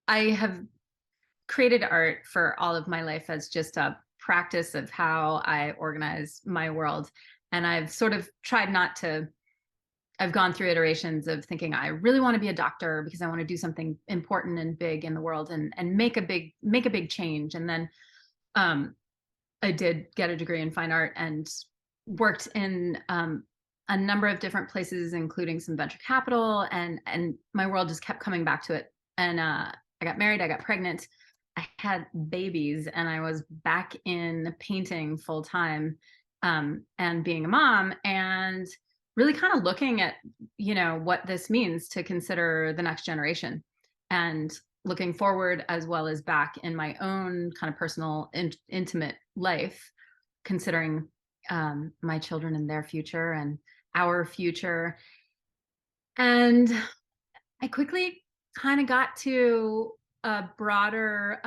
I have created art for all of my life as just a practice of how I organize my world. And I've sort of tried not to, I've gone through iterations of thinking I really want to be a doctor because I want to do something important and big in the world and make a big change. And then I did get a degree in fine art and worked in a number of different places, including some venture capital, and my world just kept coming back to it. And I got married, I got pregnant, I had babies, and I was back in painting full time, and being a mom, and really kind of looking at, what this means to consider the next generation, and looking forward as well as back in my own kind of personal intimate life, considering my children and their future and our future. And I quickly kind of got to a broader,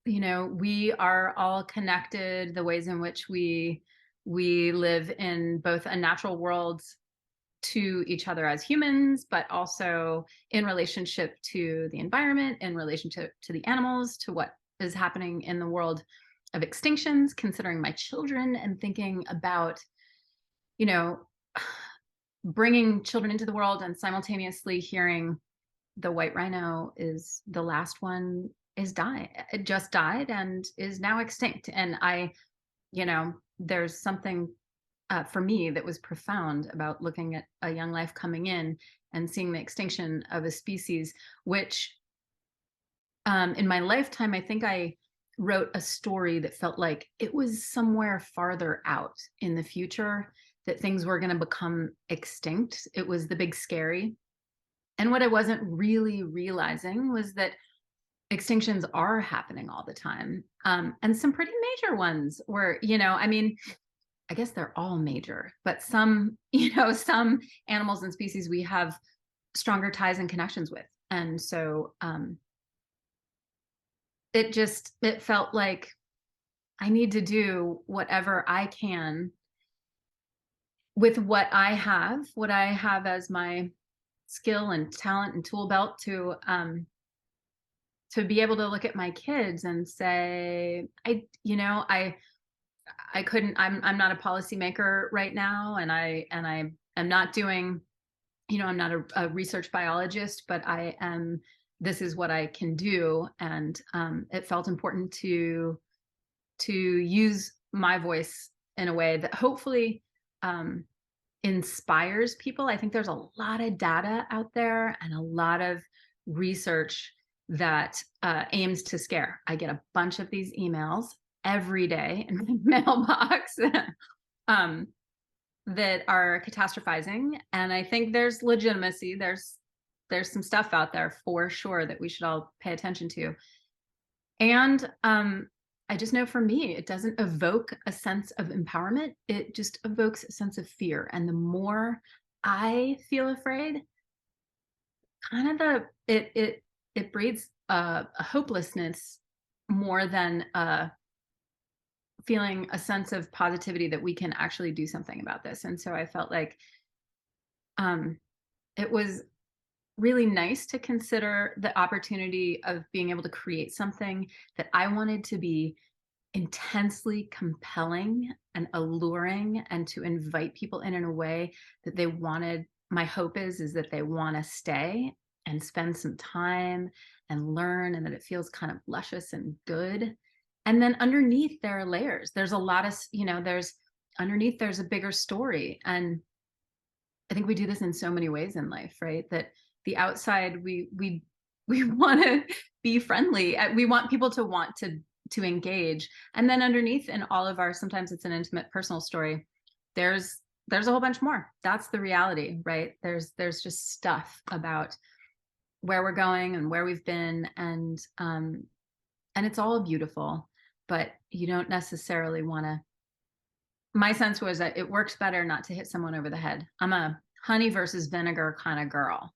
we are all connected, the ways in which we live in both a natural world to each other as humans, but also in relationship to the environment, in relationship to the animals, to what is happening in the world of extinctions, considering my children and thinking about, bringing children into the world and simultaneously hearing the white rhino is the last one, it just died and is now extinct. And there's something for me that was profound about looking at a young life coming in and seeing the extinction of a species, which in my lifetime, I think I wrote a story that felt like it was somewhere farther out in the future that things were going to become extinct. It was the big scary. And what I wasn't really realizing was that extinctions are happening all the time. And some pretty major ones where, I guess they're all major, but some animals and species we have stronger ties and connections with. And so it felt like I need to do whatever I can with what I have as my skill and talent and tool belt to be able to look at my kids and say, I couldn't, I'm not a policymaker right now. And I am not doing, I'm not a research biologist, but this is what I can do. And it felt important to use my voice in a way that hopefully inspires people. I think there's a lot of data out there and a lot of research that aims to scare. I get a bunch of these emails every day in my mailbox that are catastrophizing. And I think there's legitimacy. There's some stuff out there for sure that we should all pay attention to. And I just know for me, it doesn't evoke a sense of empowerment. It just evokes a sense of fear. And the more I feel afraid, kind of it breeds a hopelessness more than feeling a sense of positivity that we can actually do something about this. And so I felt like it was really nice to consider the opportunity of being able to create something that I wanted to be intensely compelling and alluring, and to invite people in a way that they wanted. My hope is that they want to stay and spend some time and learn, and that it feels kind of luscious and good. And then underneath there are layers. There's a lot of, there's a bigger story. And I think we do this in so many ways in life, right? That the outside, we want to be friendly. We want people to want to engage. And then underneath in all of our, sometimes it's an intimate personal story, there's a whole bunch more. That's the reality, right? There's just stuff about where we're going and where we've been. And it's all beautiful, but you don't necessarily want to. My sense was that it works better not to hit someone over the head. I'm a honey versus vinegar kind of girl.